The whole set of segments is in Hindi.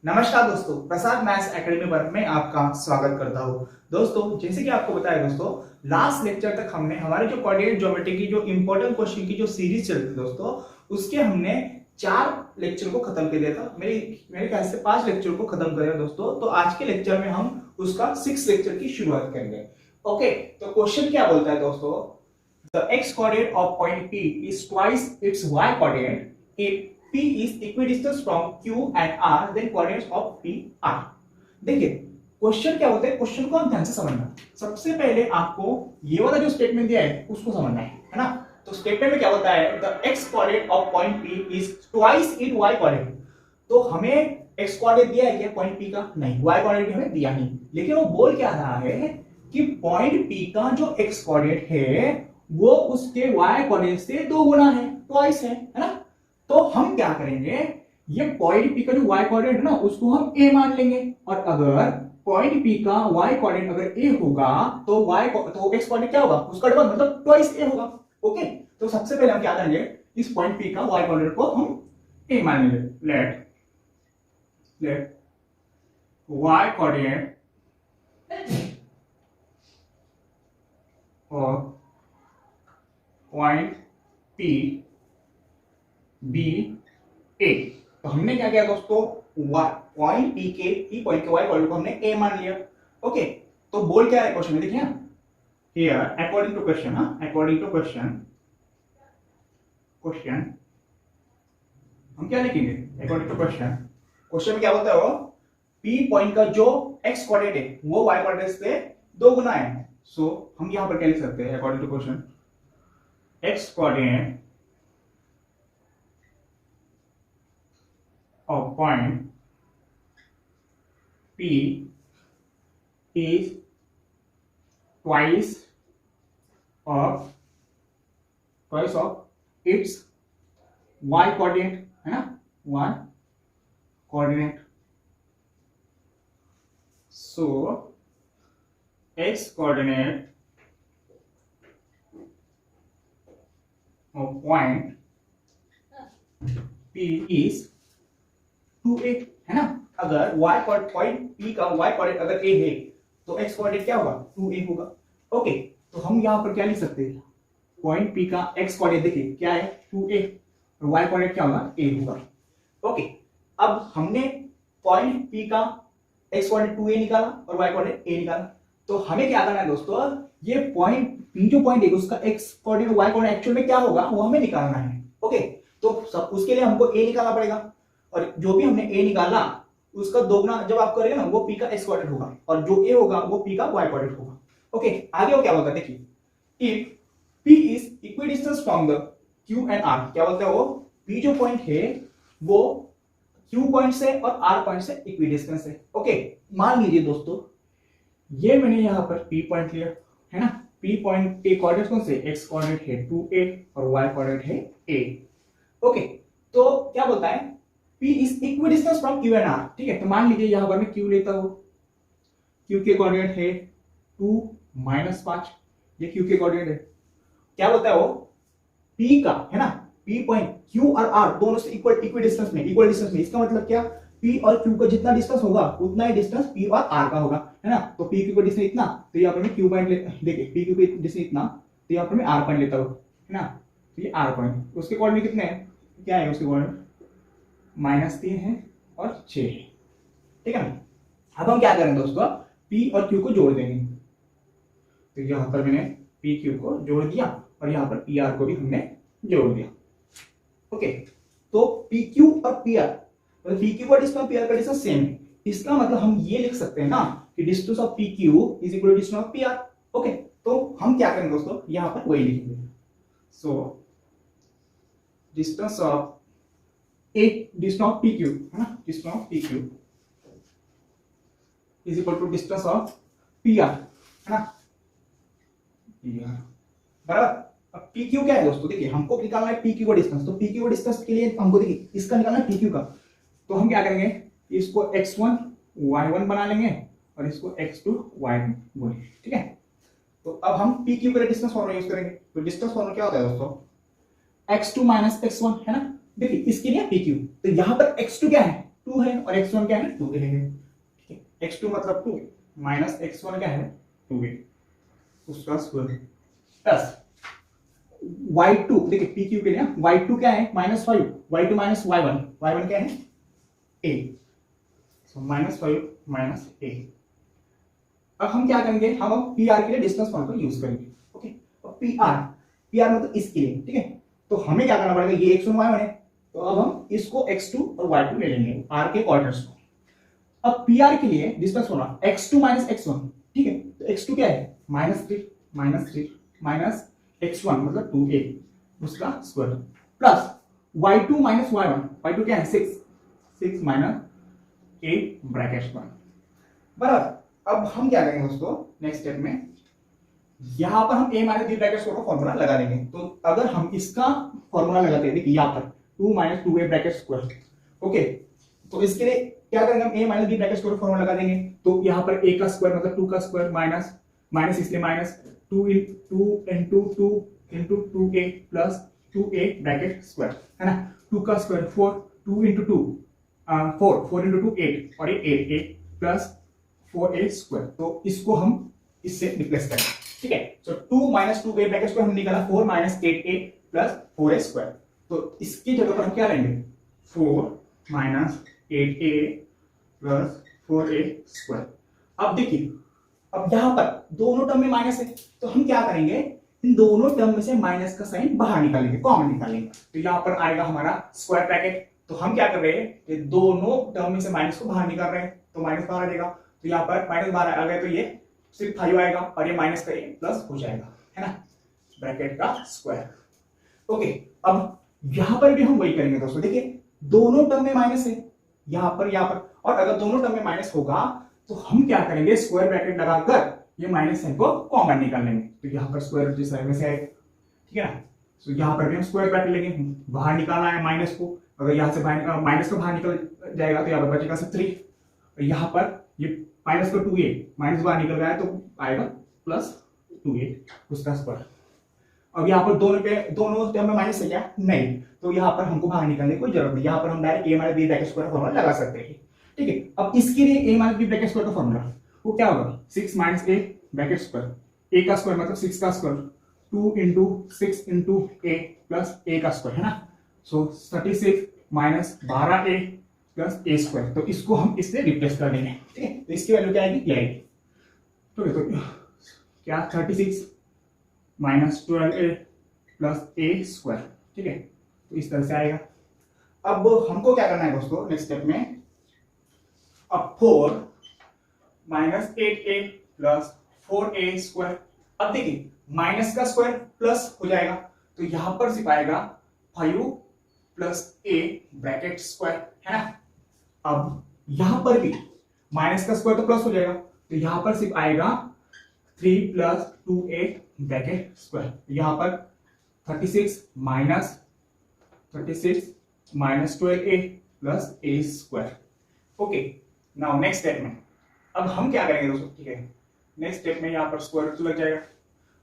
नमस्कार दोस्तों, प्रसाद मैथ्स एकेडमी पर मैं आपका स्वागत करता हूं। दोस्तों, जैसे कि आपको बताया दोस्तों, लास्ट लेक्चर तक हमने हमारे जो कोऑर्डिनेट ज्योमेट्री की जो इंपॉर्टेंट क्वेश्चन की जो सीरीज चल रही थी दोस्तों, उसके हमने 4 लेक्चर को खत्म कर दिया था। मेरे ख्याल से 5 लेक्चर को खत्म कर दिया दोस्तों। तो आज के लेक्चर में हम उसका 6 लेक्चर की शुरुआत करेंगे। ओके, तो क्वेश्चन क्या बोलता है दोस्तों, the x coordinate of point P is twice its y coordinate if P is equidistant from Q and R, then coordinates of P are। देखिए क्वेश्चन क्या होता है, क्वेश्चन को हम ध्यान से समझना। सबसे पहले आपको ये वाला जो स्टेटमेंट दिया है उसको समझना है ना। तो स्टेटमेंट में क्या होता है, the x coordinate of point P is twice its y coordinate. तो हमें एक्स कोऑर्डिनेट दिया है क्या पॉइंट P का? नहीं, y कोऑर्डिनेट हमें दिया नहीं। लेकिन वो बोल क्या रहा है कि पॉइंट P का जो एक्स कोऑर्डिनेट है वो उसके y कोऑर्डिनेट से 2 गुना है, ट्वाइस है ना। तो हम क्या करेंगे, ये पॉइंट P का जो y कोऑर्डिनेट है ना उसको हम a मान लेंगे। और अगर पॉइंट P का y कोऑर्डिनेट अगर a होगा तो तो x कोऑर्डिनेट क्या होगा, उसका डबल मतलब ट्वाइस a होगा। ओके, तो सबसे पहले हम क्या करेंगे, इस पॉइंट P का y कोऑर्डिनेट को हम a मान लेंगे। लेट y कोऑर्डिनेट और पॉइंट P बी ए। तो हमने क्या किया दोस्तों, पॉइंट पी पॉइंट के वाई कोऑर्डिनेट को हमने ए मान लिया। ओके, तो बोल क्या है क्वेश्चन में, देखिए here according to question, according to question हम क्या लिखेंगे, अकॉर्डिंग टू क्वेश्चन में क्या होता है, वो पी पॉइंट का जो एक्स कोऑर्डिनेट है वो वाई कोऑर्डिनेट से 2 गुना है। सो हम यहां पर क्या लिख सकते हैं, according to question x coordinate of point P is twice of its y coordinate, है ना, y coordinate। So x coordinate of point P is 2a, है ना। अगर y पॉइंट P का y कोऑर्डिनेट अगर a है तो x कोऑर्डिनेट क्या होगा, 2a होगा। ओके, तो हम यहां पर क्या लिख सकते हैं, पॉइंट P का x कोऑर्डिनेट देखिए क्या है, 2a, और y कोऑर्डिनेट क्या होगा, a होगा। ओके, अब हमने पॉइंट P का x कोऑर्डिनेट 2a निकाला और y कोऑर्डिनेट a निकाला। तो हमें क्या करना है दोस्तों, ये पॉइंट P जो पॉइंट है उसका x coordinate y coordinate actual में क्या होगा वो हमें निकालना है। ओके, तो सब उसके लिए हमको a निकालना पड़ेगा, और जो भी हमने a निकाला उसका 2 गुना जब आप करेंगे ना वो p का x कोऑर्डिनेट होगा, और जो a होगा वो p का y कोऑर्डिनेट होगा। ओके, आगे वो क्या बोलता है, देखिए if p is equidistance from the q and r, क्या बोलता है वो, p जो पॉइंट है वो q पॉइंट से और r पॉइंट से इक्विडिस्टेंस है। ओके, मान लीजिए दोस्तों ये मैंने यहां पर p पॉइंट लिया है ना, p पॉइंट के कोऑर्डिनेट कौन से, x कोऑर्डिनेट है 2a और y कोऑर्डिनेट है a। ओके, तो क्या बोलता है, P is equidistant from Q and R, ठीक है। तो मान लीजिए यहां पर मैं Q लेता हूं, Q के कोऑर्डिनेट है 2 - 5, ये Q के कोऑर्डिनेट है। क्या बोलता है वो, P का है ना, P पॉइंट Q और R दोनों से इक्वल डिस्टेंस में। इसका मतलब क्या, P और Q का जितना डिस्टेंस होगा उतना ही डिस्टेंस P और R का होगा, है ना। तो P Q का डिस्टेंस इतना, तो यहाँ पर मैं Q पॉइंट देखिए P Q का डिस्टेंस इतना, तो यहाँ पर मैं R पॉइंट लेता हूं, है ना। तो ये R पॉइंट, उसके कोऑर्डिनेट कितने हैं, क्या है उसके कोऑर्डिनेट, -3 है और 6 है, ठीक है ना। अब हम क्या करेंगे दोस्तों, P और Q को जोड़ देंगे। तो यहां पर मैंने P Q को जोड़ दिया और यहां पर P R को भी हमने जोड़ दिया। ओके, तो P Q और P R, मतलब P Q का डिस्टेंस P R का डिस्टेंस सेम है। इसका मतलब हम ये लिख सकते हैं ना कि distance of P Q is equal to distance of P R। Okay, तो हम क्या करेंगे दोस्तों, यहां पर वही लिखेंगे। So distance of distance of PQ, है ना, distance of PQ is equal to distance of PR, है ना, PR बराबर। अब PQ क्या है दोस्तों, देखिए हमको निकालना है PQ का डिस्टेंस। तो PQ का डिस्टेंस के लिए हमको देखिए इसका निकालना है PQ का। तो हम क्या करेंगे, इसको x1 y1 बना लेंगे और इसको x2 y2 बोलेंगे, ठीक है। तो अब हम PQ के लिए डिस्टेंस फॉर्मूला यूज करेंगे। तो डिस्टेंस फॉर्मूला क्या होता है दोस्तों, x2 - x1, है ना। देखिए इसके लिए PQ, तो यहां पर x2 क्या है, 2 है और x1 क्या है ना 2a है, ठीक है। x2 मतलब 2 माइनस x1 क्या है 2a, उसका स्क्वायर प्लस y2, देखिए pq के लिए y2 क्या है -5, y2 माइनस y1 क्या है a, सो -5 माइनस a। अब हम क्या करेंगे, हम अब PR के लिए डिस्टेंस फंक्शन यूज करेंगे, ओके। अब PR मतलब इसके लिए, ठीक है। तो हमें क्या करना पड़ेगा, ये x1 y1 है, तो अब हम इसको x2 और y2 ले लेंगे r के क्वार्टर्स को। अब PR के लिए distance formula x2 minus x1, ठीक है। तो x2 क्या है -3 माइनस x1 मतलब 2a, उसका square plus y2 minus y1 क्या है 6 माइनस 8 ब्रैकेट 1 बराबर। अब हम क्या करेंगे दोस्तों, नेक्स्ट स्टेप में यहां पर हम a माइनस b ब्रैकेट का फॉर्मूला लगा देंगे। तो अगर हम इसका फॉर्मूला लगाते हैं, देखिए यहां पर 2 minus 2a bracket square, okay. तो इसके लिए क्या करेंगे, हम a minus b bracket square formula लगा देंगे। तो यहां पर a का स्क्वायर मतलब 2 का स्क्वायर माइनस इसलिए minus 2 into 2a plus 2a bracket square, है ना। 2 का स्क्वायर 4, 2 into 2 4 into 2 8 और ये 8a प्लस 4a स्क्वायर। तो इसको हम इससे रिप्लेस करें, ठीक है। सो 2 माइनस 2a ब्रैकेट स्क्वायर हम निकाला 4 minus 8a plus 4a square. तो इसकी जगह पर हम क्या लेंगे 4 minus 8a plus 4a square. अब देखिए, अब यहां पर दोनों टर्म में माइनस है, तो हम क्या करेंगे, इन दोनों टर्म में से माइनस का साइन बाहर निकालेंगे, कॉमन निकालेंगे। तो यहां पर आएगा हमारा स्क्वायर ब्रैकेट। तो हम क्या कर रहे हैं, ये दोनों टर्म में से माइनस को बाहर निकाल रहे हैं, तो माइनस बाहर आ जाएगा। तो यहाँ पर माइनस बाहर आ गया, तो ये सिर्फ 5 आएगा और ये माइनस का प्लस हो जाएगा, है ना, ब्रैकेट का स्क्वायर, ओके। अब यहां पर भी हम वही करेंगे दोस्तों। देखिए दोनों टर्म में माइनस है, यहां पर और अगर दोनों टर्म में माइनस होगा तो हम क्या करेंगे, स्क्वायर ब्रैकेट लगाकर ये माइनस साइन को कॉमन निकाल लेंगे। तो यहां पर स्क्वायर जैसा है वैसे आएगा, ठीक है ना। तो यहां पर भी हम स्क्वायर ब्रैकेट लेंगे, बाहर निकालना है माइनस को। अगर यहां से माइनस को बाहर निकल जाएगा तो यहाँ पर बचेगा 3, और यहाँ पर ये माइनस को 2a माइनस बाहर निकल गया तो आएगा प्लस 2a, उसका स्क्वायर। अब यहाँ पर दोनों टर्म में माइनस है क्या, नहीं, तो यहाँ पर हमको बाहर निकालने की कोई जरूरत नहीं। यहाँ पर हम direct a minus b bracket square का फॉर्मूला लगा सकते हैं, ठीक है। अब इसके लिए a minus b bracket square का फॉर्मूला वो क्या होगा, 6 minus a bracket square, a का स्क्वायर मतलब 6 का square, 2 into 6 into a plus a का स्क्वायर, है ना। सो 36 minus 12a plus a square. तो इसको हम इससे रिप्लेस कर देंगे, ठीक है। तो इसकी वैल्यू क्या आएगी, ये आएगी। तो क्या 36 minus 12a plus a square, ठीक है। तो इस तरह से आएगा। अब हमको क्या करना है दोस्तों, नेक्स्ट स्टेप में, अब 4 minus 8a plus 4a square. अब देखिए माइनस का स्क्वायर प्लस हो जाएगा, तो यहां पर सिर्फ आएगा 5 प्लस a ब्रैकेट स्क्वायर, है ना। अब यहां पर भी माइनस का स्क्वायर तो प्लस हो जाएगा, तो यहां पर सिर्फ आएगा 3 प्लस 2a ब्रैकेट स्क्वायर। यहां पर 36 minus 12a plus a square, okay. Now next step में अब हम क्या करेंगे दोस्तों, ठीक है। नेक्स्ट स्टेप में यहां पर स्क्वायर रूट लग जाएगा।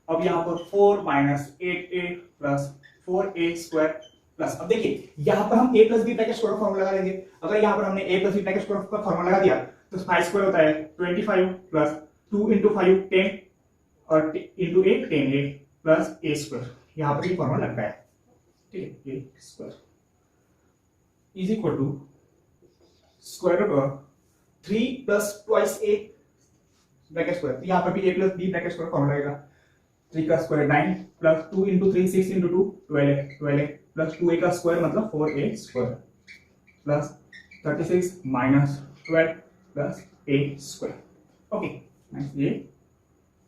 अब यहां पर 4 minus 8a plus 4a square plus, अब देखिए यहां पर हम a plus b bracket square का फॉर्मूला लगा देंगे। अगर यहां पर हमने a plus b bracket square का फॉर्मूला लगा दिया तो 5 स्क्वायर होता है 25 प्लस 2 into 5 10 और into a 10a plus a square. यहां पर ये फॉर्मूला लगता है, ठीक है। a square is equal to square root of 3 plus twice a bracket square. यहां पर भी a plus b bracket square formula आएगा। 3 का square 9 plus 2 into 3 6 into 2 12a plus 2a का स्क्वायर मतलब 4a square plus 36 minus 12 plus a square, okay, a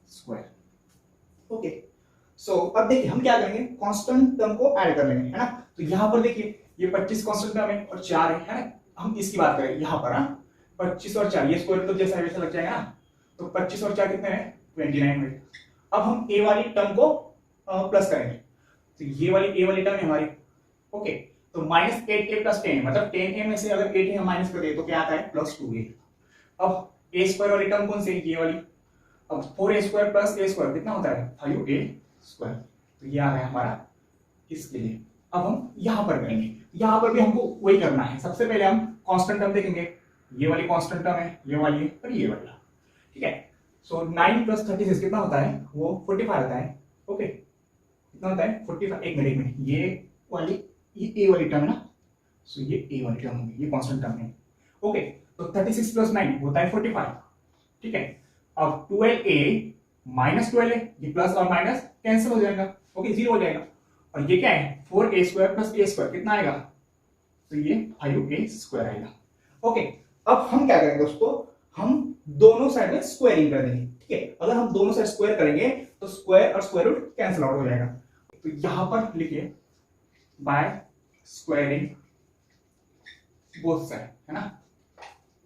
square, okay. सो अब देखिए हम क्या करेंगे, कांस्टेंट टर्म को ऐड कर लेंगे, है ना। तो यहां पर देखिए ये 25 कांस्टेंट टर्म है और 4 है ना। हम इसकी बात करें यहां पर, 25 और 4 ये स्क्वायर तो जैसा है वैसा लग जाएगा ना। तो 25 और 4 कितने हैं, 29 हुए। अब हम a वाली टर्म को प्लस करेंगे, तो ये वाली a वाली टर्म है हमारी, ओके। तो माइनस 8a प्लस 10 मतलब 10a में से अगर 8a हम माइनस कर दे तो क्या आता है, प्लस 2a। अब a स्क्वायर वाली टर्म कौन सी है, ये वाली। अब 4a square plus a square कितना होता है, 5a स्क्वायर। तो ये आ गया हमारा इसके लिए। अब हम यहां पर करेंगे, यहां पर भी हमको वही करना है। सबसे पहले हम कांस्टेंट टर्म देखेंगे, ये वाली कांस्टेंट टर्म है, ये वाली है और ये वाला, ठीक है। सो 9 + 36 कितना होता है, वो 45 होता है। ओके, कितना होता है 45। एक मिनट, ये वाली, ये ए वाली टर्म है ना, सो ये ए वाली टर्म होगी, ये कांस्टेंट टर्म है। ओके, तो 36 + 9 होता है 45, ठीक है। अब 12a - 12a, ये प्लस और माइनस कैंसिल हो जाएगा, ओके, 0 हो जाएगा। और ये क्या है 4a² + a² कितना आएगा, तो ये 5a² आएगा। ओके, अब हम क्या करेंगे दोस्तों, हम दोनों साइड में स्क्वायरिंग कर देंगे, ठीक है। अगर हम दोनों साइड स्क्वायर करेंगे तो स्क्वायर और स्क्वायर रूट कैंसिल आउट हो जाएगा। तो यहां पर लिखिए बाय स्क्वायरिंग बोथ साइड, है ना।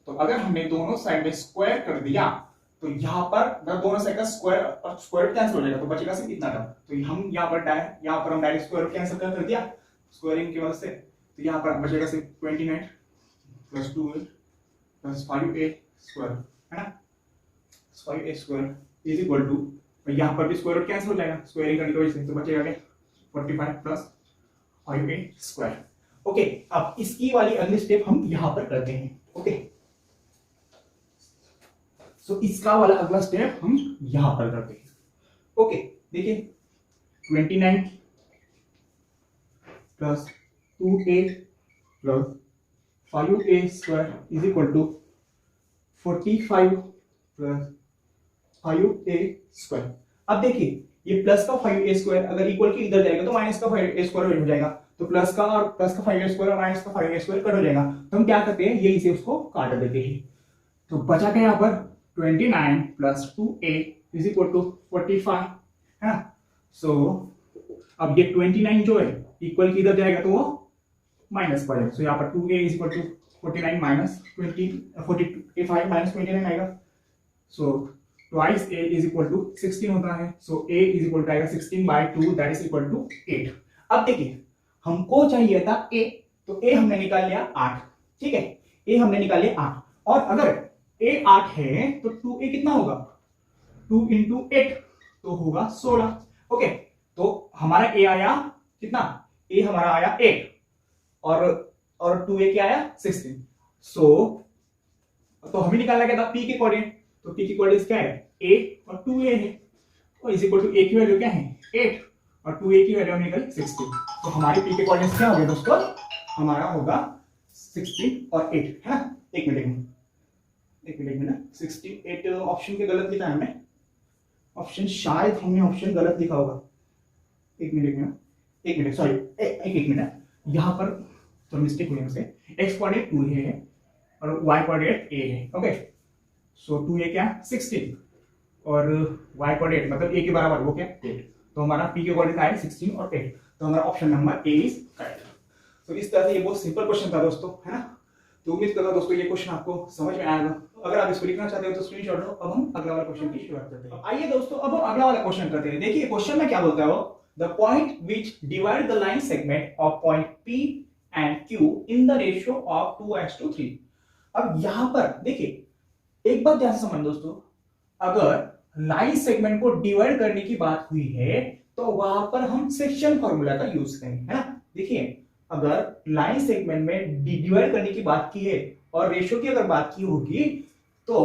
तो अगर हमने दोनों साइड में स्क्वायर कर दिया तो यहां पर दोनों साइड का स्क्वायर और स्क्वायर रूट कैंसिल हो जाएगा, तो बचेगा सिर्फ इतना टर्म। तो हम यहां पर हम डायरेक्ट स्क्वायर रूट कैंसिल कर दिया स्क्वायरिंग की वजह से, तो यहां पर बचेगा सिर्फ 29 + 2a + 5a², है ना। 5a² इज इक्वल टू, यहां पर भी स्क्वायर रूट कैंसिल हो जाएगा स्क्वायरिंग करने की वजह से, तो बचेगा क्या 45 + 5a²। ओके, अब इसकी वाली अगली स्टेप हम यहां पर करते हैं। ओके, सो इसका वाला अगला स्टेप हम यहां पर करते हैं। ओके, देखिए 29 + 2a + 5a² is equal to 45 + 5a²। अब देखिए ये प्लस का 5a² अगर इक्वल के इधर जाएगा तो माइनस का 5a² हो जाएगा, तो प्लस का 5a² और माइनस का 5a² कट हो जाएगा। तो हम क्या करते हैं, ये इसे उसको काट देते हैं। तो बचा क्या यहाँ पर 29 + 2a इज इक्वल टू 45, है ना। सो अब ये 29 जो है इक्वल की इधर जाएगा तो वो माइनस पड़ जाएगा। सो यहाँ पर 2a इज इक्वल टू 49 - 20 45 - 29 आएगा। So twice a is equal to 16 होता है। So a is equal to आएगा 16/2 दैट इज इक्वल टू 8। अब देखिए हमको चाहिए था a, तो a हमने निकाल लिया 8, ठीक है, a हमने निकाल लिया 8। और अगर a 8 है तो 2a कितना होगा, 2 × 8 तो होगा 16। ओके, तो हमारा a आया कितना, a हमारा आया 8 और 2a क्या आया 16। तो हमें निकालना क्या था p के कोऑर्डिनेट, तो p की कोऑर्डिनेट क्या है a और 2a है, और इज इक्वल टू a की वैल्यू क्या है 8 और 2a की वैल्यू निकली 16। तो हमारे p के कोऑर्डिनेट क्या हो गया दोस्तों, हमारा होगा 16 और 8, है ना। एक मिनट 68 ऑप्शन के गलत लिखा है हमने, ऑप्शन शायद हमने ऑप्शन गलत लिखा होगा। एक मिनट सॉरी, एक मिनट, यहाँ पर तो मिस्टेक हुई हमसे। x कोऑर्डिनेट 2 है और y कोऑर्डिनेट a है। ओके, सो 2a क्या 16 और y कोऑर्डिनेट मतलब a के बराबर वो क्या 8, तो हमारा p के कोऑर्डिनेट आए 16 और 8, तो हमारा option number a is correct. तो इस तरह से ये बहुत सिंपल क्वेश्चन था दोस्तों, है ना। तो उम्मीद करता हूं दोस्तों ये क्वेश्चन आपको समझ में आएगा। अगर आप इसको लिखना चाहते हो तो स्क्रीनशॉट लो। अब हम अगला वाला क्वेश्चन की शुरुआत करते हैं। आइए दोस्तों, अब हम अगला वाला क्वेश्चन करते हैं। देखिए क्वेश्चन में क्या बोलता है वो, the point which divide the line segment of point P and Q in the ratio of 2:3। अब यहां पर देखिए एक बात ध्यान से समझ दोस्तों, अगर लाइन सेगमेंट को डिवाइड करने की बात हुई है तो वहां पर हम सेक्शन फॉर्मूला का यूज करेंगे, है ना। देखिए अगर लाइन सेगमेंट में डिवाइड करने की बात की है और रेशियो की अगर बात की होगी तो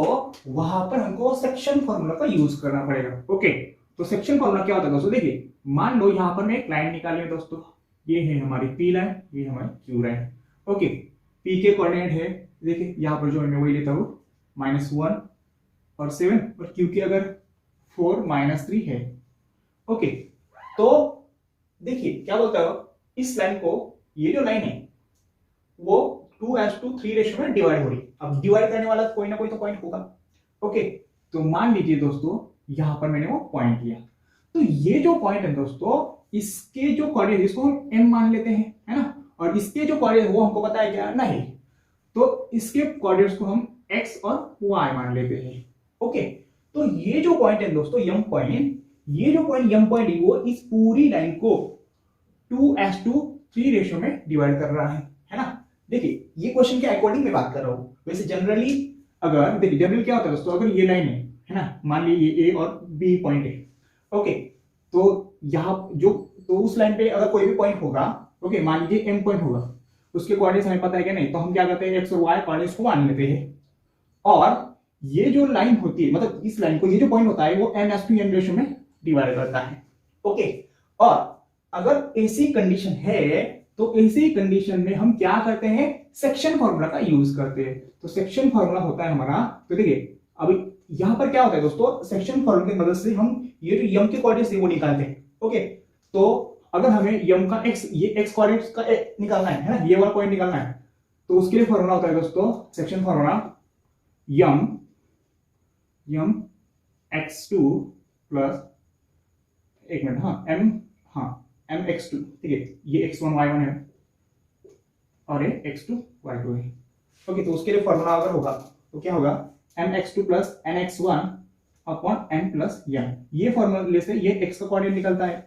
वहां पर हमको सेक्शन फॉर्मूला का यूज करना पड़ेगा। ओके, तो सेक्शन फॉर्मूला क्या होता है दोस्तों, देखिए मान लो यहां पर मैं एक लाइन निकाली है दोस्तों, ये है हमारी P लाइन, ये हमारी Q लाइन। ओके, P के कोऑर्डिनेट है, देखिए यहां पर जो मैं वही लेता हूं -1 और 7, और Q के अगर 4 - 3 है। ओके, तो देखिए क्या बोलता है इस लाइन को, ये जो लाइन है वो 2:3 रेशियो में डिवाइड हो रही है। अब डिवाइड करने वाला कोई ना कोई तो पॉइंट होगा। ओके, तो मान लीजिए दोस्तों यहां पर मैंने वो पॉइंट लिया, तो ये जो पॉइंट है दोस्तों इसके जो कोऑर्डिनेट, इसको हम m मान लेते हैं, है ना, और इसके जो कोऑर्डिनेट वो हमको पता है क्या नहीं, तो इसके कोऑर्डिनेट्स को हम x और y मान लेते हैं। ओके, तो ये जो पॉइंट है दोस्तों m पॉइंट, ये जो पॉइंट m पॉइंट है वो इस पूरी लाइन को 2:3 रेशियो में डिवाइड कर रहा है ना। देखिए ये क्वेश्चन के अकॉर्डिंग मैं बात कर रहा हूं, वैसे जनरली अगर देखिए जनरली क्या होता है दोस्तों, अगर ये लाइन है ना, मान लीजिए ये a और b पॉइंट है। ओके, तो यहां जो तो उस लाइन पे अगर कोई भी पॉइंट होगा, ओके मान लीजिए m पॉइंट होगा, उसके कोऑर्डिनेट्स हमें पता है कि नहीं, तो हम क्या करते हैं एक्स और वाई कोऑर्डिनेट्स को मान लेते हैं। और ये जो लाइन होती है, मतलब इस लाइन को, ये जो पॉइंट होता है वो m/n रेशियो में डिवाइड करता है। ओके, और अगर ऐसी कंडीशन है तो ऐसी कंडीशन में हम क्या करते हैं, सेक्शन फॉर्मूला का यूज करते हैं। तो सेक्शन फॉर्मूला होता है हमारा, तो देखिए अभी यहां पर क्या होता है दोस्तों, सेक्शन फॉर्मूला की मदद से हम ये जो m के कोऑर्डिनेट्स है वो निकालते हैं। ओके, तो अगर हमें m का x, ये x कोऑर्डिनेट्स का निकालना है ना, ये वाला पॉइंट निकालना है, तो उसके लिए फॉर्मूला होता है दोस्तों, section formula m x2 plus, एक मिनट, m x2, ठीक है, ये x1 y1 है और ये x2 y2 है। ओके, तो उसके लिए फॉर्मूला अगर होगा तो क्या होगा, m x2 plus n x1 upon n plus m। ये फॉर्मूले से ये x का कोऑर्डिनेट निकलता है,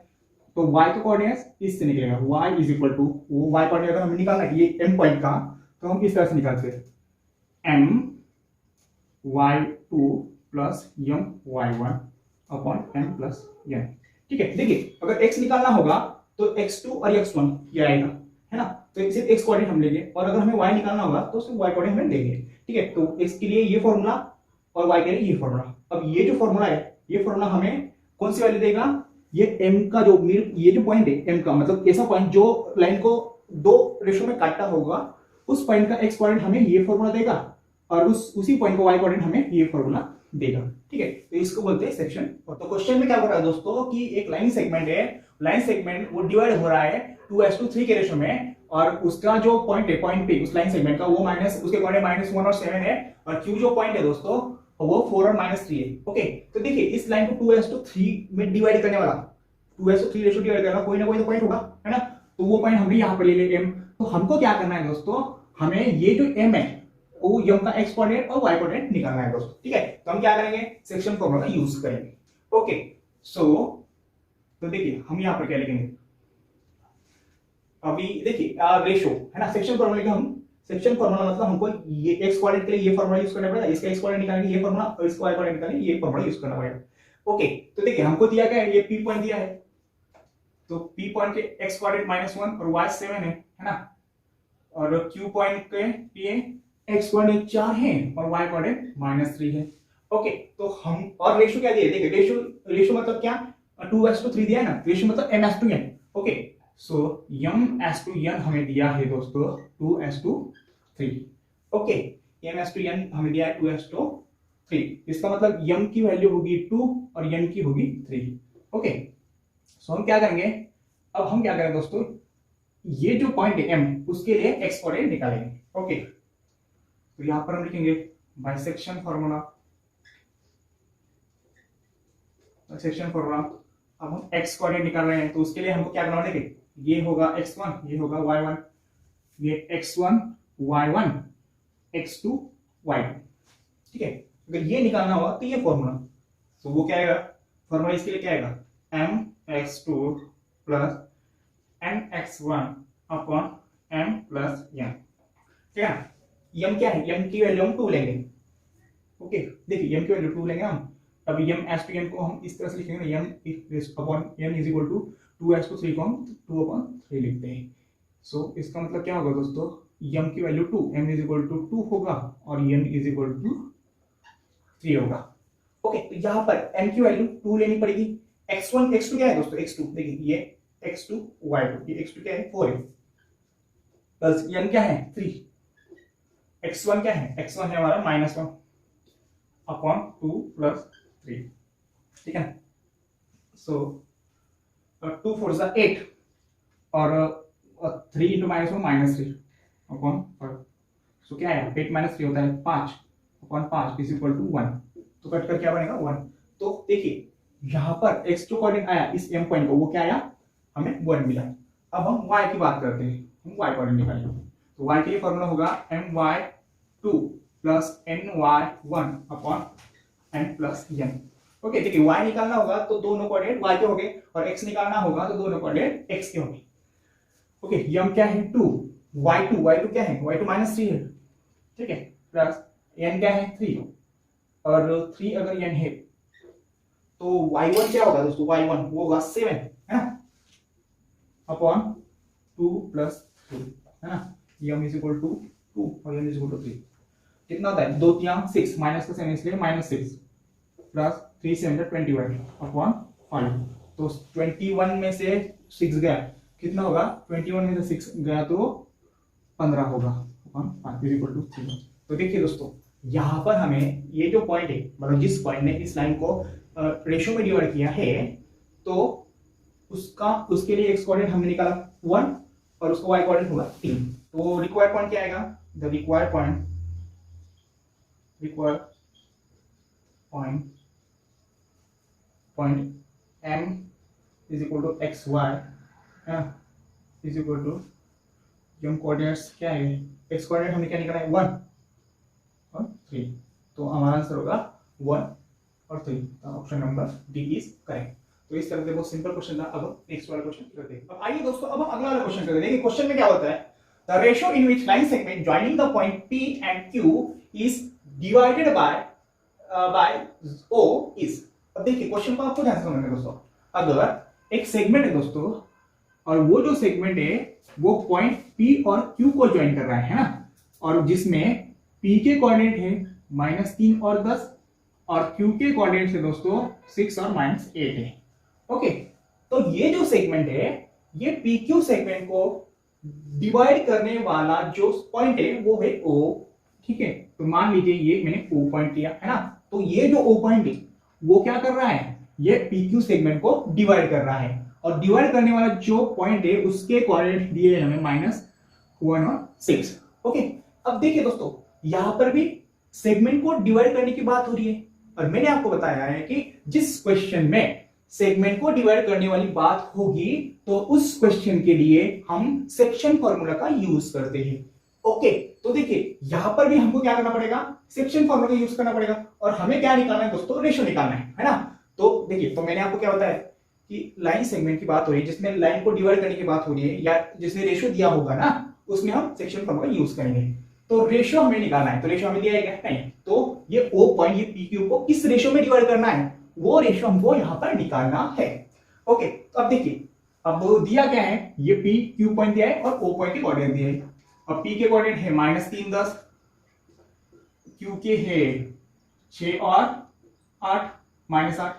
तो y का कोऑर्डिनेट इससे निकलेगा, y इज इक्वल टू, वो y कोऑर्डिनेट अगर हमें निकालना है ये m पॉइंट का, तो हम इस तरह से निकालते हैं m y2 plus m y1 upon m plus m। ठीक है, देखिए अगर x निकालना होगा तो x2 और x1 ये आएगा, है ना, तो सिर्फ x कोऑर्डिनेट हम लेंगे, और अगर हमें y निकालना होगा तो सिर्फ y कोऑर्डिनेट हम लेंगे। ठीक है, तो x के लिए ये फॉर्मूला और y के लिए ये फॉर्मूला। अब ये जो फॉर्मूला है, ये फॉर्मूला हमें कौन सी वैल्यू देगा, ये m का जो ये जो पॉइंट है m का, मतलब ऐसा पॉइंट जो लाइन को दो रेशो में काटता होगा, उस पॉइंट का x कोऑर्डिनेट हमें ये फॉर्मूला देगा, और उसी पॉइंट को y कोऑर्डिनेट हमें ये फॉर्मूला देगा। ठीक है, तो इसको बोलते हैं सेक्शन। तो क्वेश्चन में क्या हो रहा है दोस्तों कि एक लाइन सेगमेंट है, लाइन सेगमेंट वो डिवाइड हो रहा है 2:3 के रेशो में, और उसका जो पॉइंट है, पॉइंट पे उस लाइन सेगमेंट का, वो माइनस, उसके कोऑर्डिनेट -1 और 7 है, और क्यू जो पॉइंट है दोस्तों वो 4 और -3 है। ओके, तो देखिए इस लाइन को 2:3 में डिवाइड करने वाला, 2:3 रेशो डिवाइड करना, कोई ना कोई तो पॉइंट होगा, है ना, तो वो पॉइंट हमने यहाँ पर ले लिया m। तो हमको क्या करना है दोस्तों, हमें ये जो m है वो m का x कोऑर्डिनेट और y कोऑर्डिनेट निकालना है दोस्तों। ठीक है, तो हम क्या करेंगे, सेक्शन फॉर्मूला का यूज करेंगे। ओके, सो तो देखिए हम यहाँ पर क्या लिखेंगे, अभी देखिए रेशो है ना, सेक्शन फॉर्मूला का हम, सेक्शन फॉर्मूला मतलब हमको ये x कोऑर्डिनेट के लिए ये फॉर्मूला यूज करना पड़ेगा, इसका x कोऑर्डिनेट निकालने ये फॉर्मूला, और इसका y कोऑर्डिनेट निकालने ये फॉर्मूला यूज करना पड़ेगा। ओके, तो देखिए हमको दिया गया है, ये p पॉइंट दिया है, तो p पॉइंट के x कोऑर्डिनेट -1 और y 7 है ना, और q पॉइंट के ये x कोऑर्डिनेट 4 है और y कोऑर्डिनेट -3 है। ओके, तो हम, और रेशियो क्या दिया है, देखिए रेशियो मतलब क्या, 2:3 दिया है ना, रेशियो मतलब m/n। ओके, सो m/n हमें दिया है दोस्तों 2:3। ओके, m/n हमें दिया है 2:3, इसका मतलब m की वैल्यू होगी 2 और n की होगी 3। ओके, सो हम क्या करेंगे, अब हम क्या करेंगे दोस्तों, ये जो पॉइंट है m, उसके लिए x कोऑर्डिनेट निकालेंगे। ओके, तो यहां पर हम लिखेंगे बाइसेक्शन फॉर्मूला, बाइसेक्शन फॉर्मूला। अब हम x कोऑर्डिनेट निकाल रहे हैं, तो उसके लिए हमको क्या करना है, देखिए ये होगा x1, ये होगा y1, ये x1 y1 x2 y2। ठीक है, अगर ये निकालना होगा तो ये फॉर्मूला, तो वो क्या आएगा, फॉर्मूला इसके लिए क्या आएगा, mx2 plus mx1 upon m plus m। ठीक है, m क्या है, m की वैल्यू हम 2 लेंगे। ओके, देखिए m की वैल्यू 2 लेंगे हम, अब m/n को हम इस तरह से लिखेंगे, m upon n is equal to 2:3 को हम 2/3 लिखते हैं। सो इसका मतलब क्या होगा दोस्तों, m की value 2, m is equal to 2 होगा और n इज इक्वल टू 3 होगा। ओके, तो यहाँ पर m की वैल्यू 2 लेनी पड़ेगी। x1 x2 क्या है दोस्तों, x2 देखिए ये x2 y2, ये x2 क्या है 4 है, प्लस n क्या है 3, x1 क्या है, x1 है हमारा -1 अपॉन 2 प्लस 3। ठीक है, सो 2 4 जा 8 और 3 इंटू -1 -3 अपॉन 5। सो क्या है, 8 -3 होता है 5 अपॉन 5 इज इक्वल टू 1, तो कट कर क्या बनेगा 1। तो देखिए यहां पर x जो कोऑर्डिनेट आया इस m पॉइंट को, वो क्या आया, हमें 1 मिला। अब हम y की बात करते हैं, हम y कोऑर्डिनेट निकालेंगे, तो y के लिए फॉर्मूला होगा my2 plus ny1 upon n plus n। Okay, देखिए y निकालना होगा तो दोनों कोऑर्डिनेट y के होंगे, और x निकालना होगा तो दोनों कोऑर्डिनेट x के होंगे। ओके, m क्या है 2, y2 क्या है, y2 -3 है। ठीक है, प्लस n क्या है 3, और 3 अगर n है तो y1 क्या होगा दोस्तों, y1 वो होगा 7 है ना, अपॉन 2 प्लस 3 है ना, m इज इक्वल टू 2 और n इज इक्वल टू 3। कितना होता है 2 3 6 माइनस का 7 इसलिए -6 प्लस 3 7 21 अपॉन 5। तो 21 में से 6 गया कितना होगा 21 में से 6 गया तो 15 होगा अपॉन 5 इज इक्वल टू 3। तो देखिए दोस्तों यहां पर हमें ये जो पॉइंट है मतलब जिस पॉइंट ने इस लाइन को रेशियो में डिवाइड किया है तो उसके लिए एक्स कोऑर्डिनेट हमने निकाला 1 और उसका वाई कोऑर्डिनेट होगा 3। तो रिक्वायर्ड पॉइंट क्या आएगा the required point m is equal to x y is equal to m coordinates क्या है एक्स कोऑर्डिनेट हमने क्या निकाला है 1 और 3। तो हमारा आंसर होगा 1 और 3। Option number D is correct. तो इस तरह से बहुत सिंपल क्वेश्चन था। अब नेक्स्ट वाला क्वेश्चन करते हैं। अब आइए दोस्तों अब हम अगला वाला क्वेश्चन करते हैं। देखिए क्वेश्चन में क्या होता है the ratio in which line segment joining the point P and Q is divided by O is. अब देखिए क्वेश्चन को आपको ध्यान से समझना है दोस्तों। अगर एक सेगमेंट है दोस्तों और वो जो सेगमेंट है वो पॉइंट P और Q को ज्वाइन कर रहा है ना और जिसमें P के कोऑर्डिनेट है -3 और 10 और Q के कोऑर्डिनेट है दोस्तों 6 और -8 है। ओके तो ये जो सेगमेंट है ये PQ सेगमेंट को डिवाइड करने वाला जो पॉइंट है वो है O। ठीक है तो मान लीजिए ये मैंने O पॉइंट लिया है ना। तो ये जो O पॉइंट है वो क्या कर रहा है ये PQ सेगमेंट को डिवाइड कर रहा है और डिवाइड करने वाला जो पॉइंट है उसके कोऑर्डिनेट दिए हैं हमें -1 और 6। ओके अब देखिए दोस्तों यहां पर भी सेगमेंट को डिवाइड करने की बात हो रही है और मैंने आपको बताया है कि जिस क्वेश्चन में सेगमेंट को डिवाइड करने वाली बात होगी तो उस क्वेश्चन के लिए हम सेक्शन फॉर्मूला का यूज करते हैं। ओके तो देखिए यहां पर भी हमको क्या करना पड़ेगा सेक्शन फॉर्मूला का यूज करना पड़ेगा और हमें क्या निकालना है दोस्तों रेशियो निकालना है ना। तो देखिए तो मैंने आपको क्या बताया कि लाइन सेगमेंट की बात हो रही है जिसमें लाइन को डिवाइड करने की बात हो रही है या जिसने रेशियो दिया होगा ना उसमें हम सेक्शन फॉर्मूला यूज करेंगे। तो रेशियो हमें निकालना है तो रेशियो हमें दिया है नहीं तो ये O पॉइंट ये PQ को किस रेशियो में डिवाइड करना है वो रेशियो हमको यहां पर निकालना है। ओके तो अब देखिए अब दिया क्या है ये PQ पॉइंट दिया है और O पॉइंट के कोऑर्डिनेट दिए हैं। अब P के कोऑर्डिनेट है -3 10 Q के है 6 और 8 -8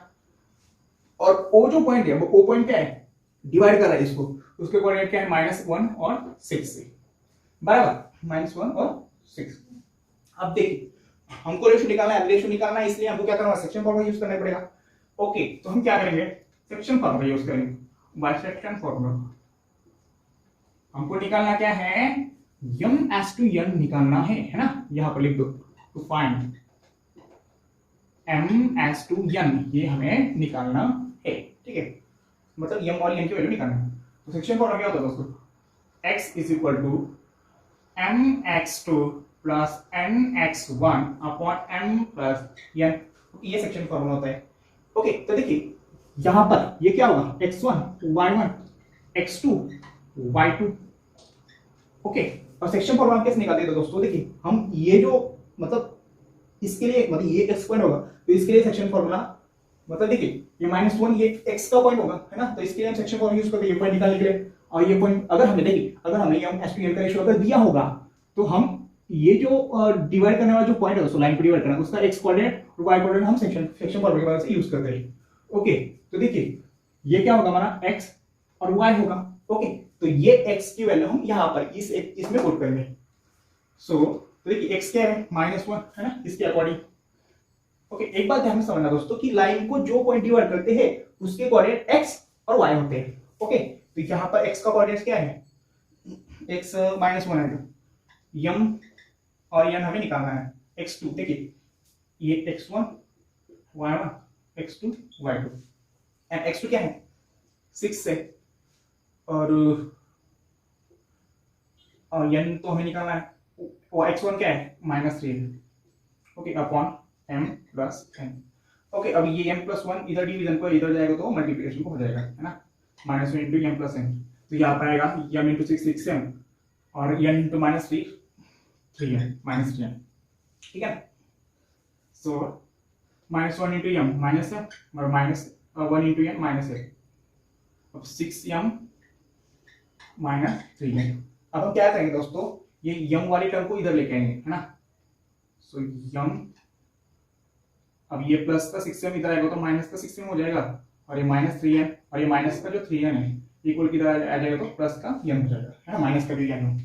और O जो पॉइंट है वो O पॉइंट क्या है डिवाइड कर रहा है इसको उसके कोऑर्डिनेट क्या है -1 और 6 से बराबर -1 और 6। अब देखिए हमको रेशियो निकालना है रेशियो निकालना है इसलिए हमको क्या करना है सेक्शन फॉर्मूला यूज करना पड़ेगा। ओके तो हम क्या करेंगे सेक्शन फॉर्मूला यूज करेंगे बाइसेक्शन फॉर्मूला। हमको निकालना क्या है m/n निकालना है ना यहां पर लिख दो तो फाइंड m/n ये हमें निकालना है। ठीक है मतलब m और n की वैल्यू निकालना है। तो सेक्शन फॉर्मूला क्या होता है दोस्तों x is equal to mx2 plus nx1 upon m plus n ये सेक्शन फॉर्मूला होता है। ओके तो देखिए यहां पर ये क्या होगा x1 y1 x2 y2। Okay और सेक्शन फॉर्मूला कैसे निकालते हैं दोस्तों देखिए हम ये जो मतलब इसके लिए मतलब ये x पॉइंट होगा तो इसके लिए सेक्शन फॉर्मूला मतलब देखिए ये -1 ये x का पॉइंट होगा है ना तो इसके लिए हम सेक्शन फॉर्मूला यूज करते हैं ये पॉइंट निकालने के लिए। और ये पॉइंट अगर हमें देखिए अगर हमें m s/n का रेशियो अगर दिया होगा तो हम ये जो डिवाइड करने वाला जो पॉइंट है उसको लाइन को डिवाइड करना उसका x कोऑर्डिनेट और y कोऑर्डिनेट हम सेक्शन फॉर्मूला की मदद से यूज करते हैं। ओके तो देखिए ये क्या होगा हमारा x और y होगा। ओके तो ये x की वैल्यू हम यहां पर इसमें पुट करेंगे। सो तो देखिए x क्या है -1 है ना इसके अकॉर्डिंग। ओके एक बात ध्यान में समझना दोस्तों कि लाइन को जो पॉइंट डिवाइड करते हैं उसके कोऑर्डिनेट x और y होते हैं। ओके तो यहां पर x का कोऑर्डिनेट क्या है x -1 है m और n हमें निकालना है x2 देखिए ये x1 y1 x2 y2 and x2 क्या है 6 से और n तो हमें निकालना है और x1 क्या है -3 है। Okay upon m plus n। Okay अब ये m प्लस 1 इधर डिवीजन को इधर जाएगा तो मल्टीप्लिकेशन को हो जाएगा है ना -1 इंटू m प्लस n तो यहाँ पर आएगा m इंटू 6 6m और n इंटू -3 3m ठीक है। सो -1 इंटू m माइनस m और -1 इंटू m माइनस है अब 6m -3m। अब हम क्या करेंगे दोस्तों ये यम वाले टर्म को इधर लेके आएंगे, है ना। सो यम, अब ये प्लस का 6m इधर आएगा तो माइनस का 6m हो जाएगा, और ये माइनस 3m, और ये माइनस का जो 3n है इक्वल किधर आ जाएगा तो प्लस का m हो जाएगा, है ना, माइनस का भी m।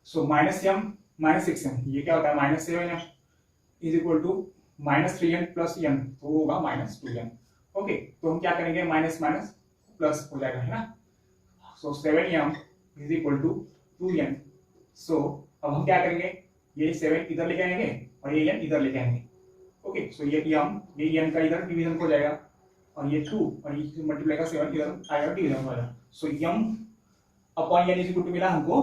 So minus m minus 6m, ये क्या होता है minus 7m is equal to minus 3n plus m, तो वो होगा माइनस 2n। ओके, तो हम क्या करेंगे, माइनस माइनस प्लस हो जाएगा, है ना। So 7m is equal to 2n। So अब हम क्या करेंगे, ये 7 इधर लेके आएंगे और ये n इधर लेके आएंगे। ओके, सो ये m का इधर डिवीजन हो जाएगा, और ये 2 और ये मल्टीप्लाई का 7 इधर आएगा डिवीजन हो जाएगा। So m upon n is equal to मिला हमको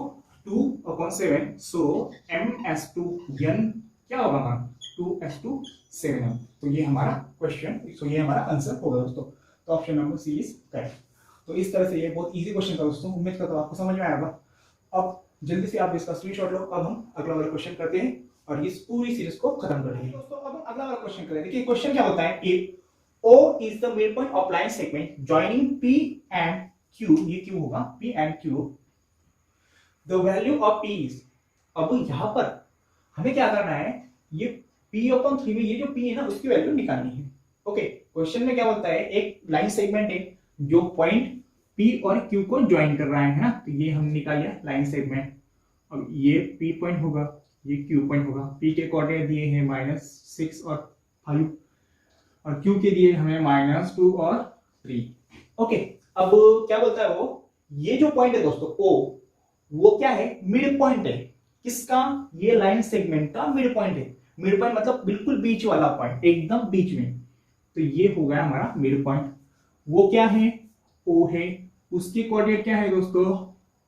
2/7। सो m/2n क्या होगा हमारा 2/7m। तो ये हमारा क्वेश्चन, सो ये हमारा आंसर होगा दोस्तों। तो option number C is correct. तो इस तरह से ये बहुत इजी क्वेश्चन था दोस्तों, उम्मीद करता हूं आपको समझ में आएगा। अब जल्दी से आप इसका स्क्रीनशॉट लो। अब हम अगला वाला क्वेश्चन करते हैं और इस पूरी सीरीज को खत्म कर देंगे दोस्तों। अब हम अगला वाला क्वेश्चन करेंगे। देखिए क्वेश्चन क्या होता है, if O is the midpoint of line segment joining P and Q, ये Q होगा, P and Q, the value of P is, अब यहां पर हमें क्या करना है, ये P/3 में ये जो P है ना उसकी वैल्यू निकालनी है। ओके, क्वेश्चन में क्या बोलता है, एक लाइन सेगमेंट है जो पॉइंट P और Q को ज्वाइन कर रहा है ना, तो ये हम निकाल लिया लाइन सेगमेंट। अब ये P पॉइंट होगा, ये Q पॉइंट होगा। P के कोऑर्डिनेट दिए हैं -6 और 5, और Q के दिए हमें -2 और 3। ओके, अब क्या बोलता है वो, ये जो पॉइंट है दोस्तों O, वो क्या है, मिड पॉइंट है। किसका, ये लाइन सेगमेंट का मिड पॉइंट है। मिड पॉइंट मतलब बिल्कुल बीच वाला पॉइंट, एकदम बीच में। तो ये हो गया हमारा मिड पॉइंट। वो क्या है, O है। उसकी कोऑर्डिनेट क्या है दोस्तों,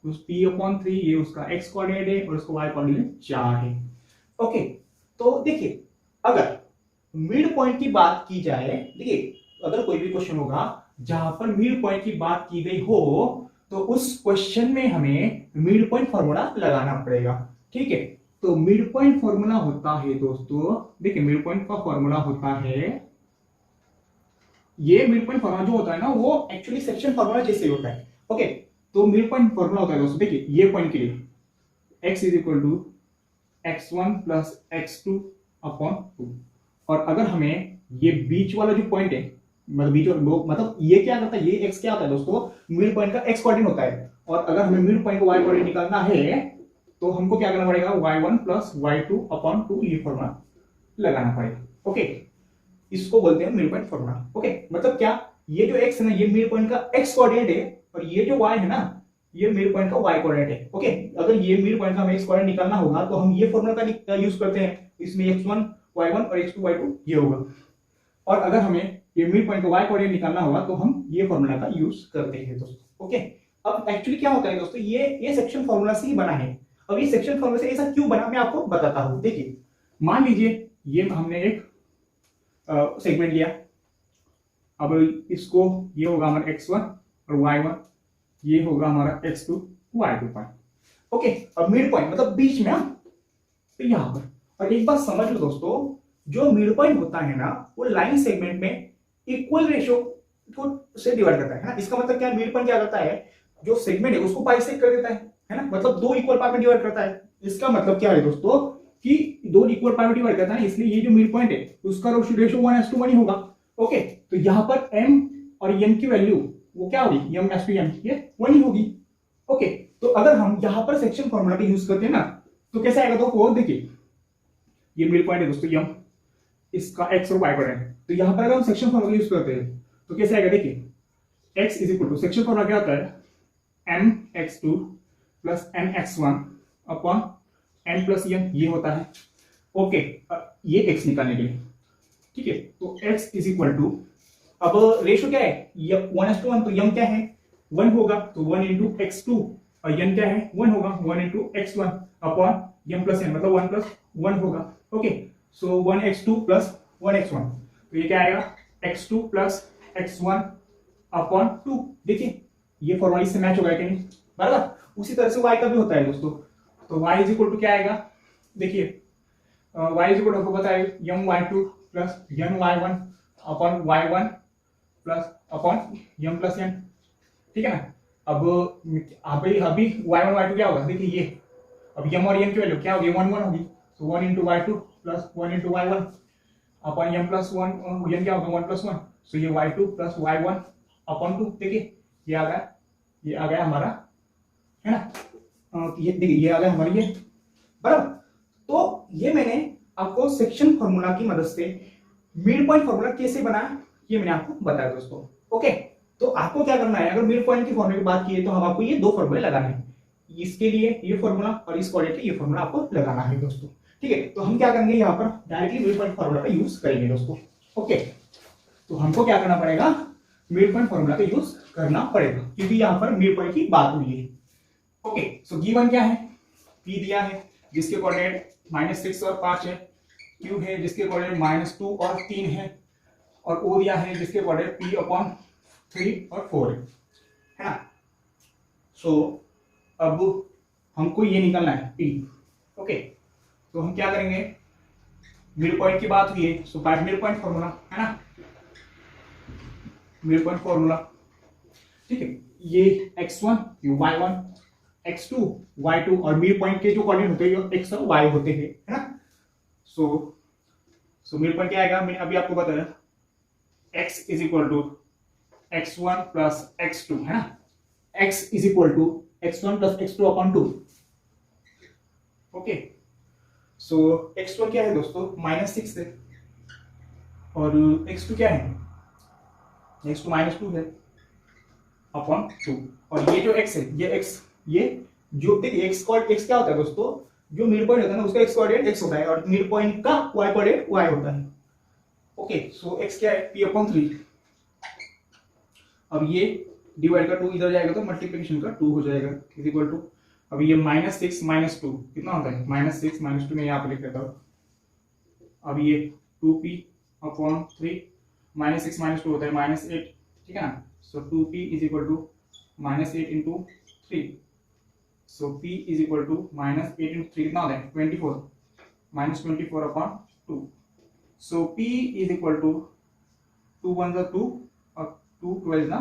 उस P/3, ये उसका x कोऑर्डिनेट है और उसका y कोऑर्डिनेट 4 है। ओके, तो देखिए अगर मिड पॉइंट की बात की जाए, देखिए अगर कोई भी क्वेश्चन होगा जहां पर मिड पॉइंट की बात की गई हो, तो उस क्वेश्चन में हमें मिड पॉइंट फॉर्मूला लगाना पड़ेगा। ठीक है, तो मिड पॉइंट फॉर्मूला होता है दोस्तों, देखिए मिड पॉइंट का फॉर्मूला होता है, ये मिड पॉइंट फॉर्मूला जो होता है ना वो एक्चुअली सेक्शन फॉर्मूला जैसे होता है। ओके, तो मिड पॉइंट फॉर्मूला होता है दोस्तों, देखिए ये पॉइंट के लिए x is equal to x1 plus x2/2। और अगर हमें ये बीच वाला जो पॉइंट है, मतलब बीच मतलब ये क्या करता है, ये x क्या होता है दोस्तों, मिड पॉइंट का x कोऑर्डिनेट होता है। और अगर हमें मिड पॉइंट का y कोऑर्डिनेट निकालना है तो हमको क्या करना पड़ेगा, y1 प्लस y2/2 ये फॉर्मूला लगाना पड़ेगा। ओके, इसको बोलते हैं मिड पॉइंट फॉर्मूला। ओके, मतलब क्या, ये जो x है ना ये मिड पॉइंट का x कोऑर्डिनेट है, और ये जो y है ना ये मिड पॉइंट का y कोऑर्डिनेट है। ओके, अगर ये मिड पॉइंट का हमें x कोऑर्डिनेट निकालना होगा तो हम ये फॉर्मूला का यूज करते हैं। इसमें x1 y1 और x2 y2 ये होगा। और अगर हमें ये मिड पॉइंट का y कोऑर्डिनेट निकालना होगा तो हम ये फॉर्मूला का यूज करते हैं दोस्तों। ओके, अब एक्चुअली क्या होता है दोस्तों, ये सेक्शन फॉर्मूला से ही बना है। अब ये सेक्शन फॉर्मूला से ऐसा क्यों बना मैं आपको बताता हूं। देखिए मान लीजिए ये हमने एक सेगमेंट लिया, अब इसको ये होगा हमारा x1 और y1, ये होगा हमारा x2 y2 पॉइंट। ओके, अब मिड पॉइंट मतलब बीच में, तो यहां पर, और एक बात समझ लो दोस्तों, जो मिड पॉइंट होता है ना वो लाइन सेगमेंट में इक्वल रेशियो को से डिवाइड करता है ना। इसका मतलब क्या, मिड पॉइंट क्या करता है, जो सेगमेंट है उसको बाइसेक्ट कर देता है ना, मतलब दो इक्वल पार्ट में डिवाइड करता है। इसका मतलब क्या है दोस्तों कि दो इक्वल पार्ट में डिवाइड करता है, इसलिए ये जो मिड पॉइंट है उसका रेशियो 1:1 ही होगा। ओके, तो यहां पर m और n की वैल्यू वो क्या होगी, m/m, ये 1 ही होगी। ओके, तो अगर हम यहां पर सेक्शन फॉर्मूला का यूज करते हैं ना तो कैसे आएगा, तो देखिए ये मिड पॉइंट है दोस्तों m, इसका x और y कोऑर्डिनेट है। तो यहां पर अगर हम सेक्शन फॉर्मूला यूज करते हैं तो कैसे आएगा, देखिए x is equal to, section formula क्या होता है, mx2 plus mx1 n plus n, ये होता है। ओके, ये x निकालने के लिए, ठीक है, तो x इज इक्वल टू, अब रेशियो क्या है 1:1, तो m क्या है 1 होगा, तो 1 इंटू x2, और n क्या है 1 होगा, 1 into x1 m plus n, मतलब 1 प्लस 1 होगा। ओके, सो 1x2 प्लस 1x1, तो ये क्या आएगा x2 प्लस x1/2। देखिए ये फॉर्मूला इससे मैच होगा कि नहीं, बराबर। उसी तरह से y का भी होता है दोस्तों, तो y इज इक्वल टू क्या आएगा, देखिए y इज इक्वल टू आपको पता है my2 plus my1/y1 plus m plus n, ठीक है ना। अब अभी y1 y2 क्या होगा, देखिए ये अब m और n की वैल्यू क्या होगी, 1 1 होगी, तो 1 into y2 plus 1 into y1 अपन m प्लस 1 n क्या होगा 1 प्लस 1, सो ये y2 प्लस y1 अपन 2, देखिए ये आ गया हमारा, है ना, ये देखिए ये आ गया हमारी ये बराबर। तो ये मैंने आपको सेक्शन फॉर्मूला की मदद से मिड पॉइंट फॉर्मूला कैसे बनाया ये मैंने आपको बताया दोस्तों। ओके, तो आपको क्या करना है, अगर मिड पॉइंट की फॉर्मूले की बात की तो हम आपको ये दो फॉर्मूले लगाने हैं, इसके लिए ये फॉर्मूला और इस कोऑर्डिनेट के ये फॉर्मूला आपको लगाना है दोस्तों। ठीक है, तो हम क्या करेंगे यहाँ पर डायरेक्टली मिड पॉइंट फॉर्मूला का यूज करेंगे दोस्तों। ओके, तो हमको क्या करना पड़ेगा, मिड पॉइंट फॉर्मूला का यूज करना पड़ेगा क्योंकि यहाँ पर मिड पॉइंट की बात हुई है। ओके, सो गिवन क्या है, P दिया है जिसके कोऑर्डिनेट -6 और 5 है, Q है जिसके कोऑर्डिनेट -2 और 3 है, और O दिया है जिसके कोऑर्डिनेट P/3 और 4 है ना। सो अब हमको ये निकालना है P। ओके, तो हम क्या करेंगे, मिड पॉइंट की बात हुई है, सो बाय मिड पॉइंट फॉर्मूला है ना, मिड पॉइंट फॉर्मूला। ठीक है, ये x1 ये y1 x2 y2 और मिड पॉइंट के जो कोऑर्डिनेट होते हैं ये x और y होते हैं, है ना। सो मिड पॉइंट क्या आएगा, मैंने अभी आपको बताया x is equal to x1 plus x2 है ना, x is equal to x1 plus x2 upon 2। Okay, so x1 क्या है दोस्तों -6 है और x2 क्या है, x2 -2 है अपॉन 2, और ये जो x है ये x, ये जो देखिए x क्या होता है दोस्तों, जो मिड पॉइंट होता है ना उसका x कोऑर्डिनेट x होता है और मिड पॉइंट का y कोऑर्डिनेट y होता है। ओके, सो x क्या है P/3। अब ये डिवाइड का 2 इधर जाएगा तो मल्टीप्लिकेशन का 2 हो जाएगा इज इक्वल टू, अब ये -6 - 2 कितना होता है, -6 - 2 में यहाँ पर लिख देता हूँ, अब ये 2P/3 -6 - 2 होता है -8, ठीक है ना। So 2P is equal to -8 into 3, so P is equal to -8 into 3 कितना होता है 24 -24/2, so P is equal to 2 1 जा 2 और 2 12 ना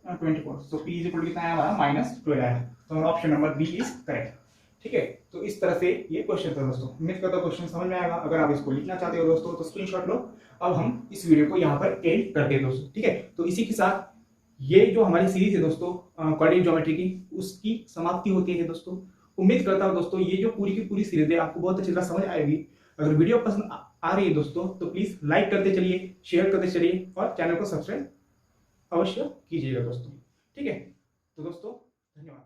24, so P is equal to कितना आया हमारा -12 आया, तो हमारा option number B is correct. ठीक है, तो इस तरह से ये क्वेश्चन था दोस्तों, उम्मीद करता हूं क्वेश्चन समझ में आएगा। अगर आप इसको लिखना चाहते हो दोस्तों तो स्क्रीनशॉट लो। अब हम इस वीडियो को यहाँ पर एंड करते हैं दोस्तों। ठीक है, तो इसी के साथ ये जो हमारी सीरीज है दोस्तों कोऑर्डिनेट ज्योमेट्री की, उसकी समाप्ति होती है दोस्तों। उम्मीद करता हूँ दोस्तों ये जो पूरी की पूरी सीरीज है आपको बहुत अच्छी तरह समझ आएगी। अगर वीडियो पसंद आ रही है दोस्तों तो प्लीज लाइक करते चलिए, शेयर करते चलिए और चैनल को सब्सक्राइब अवश्य कीजिएगा दोस्तों। ठीक है, तो दोस्तों धन्यवाद।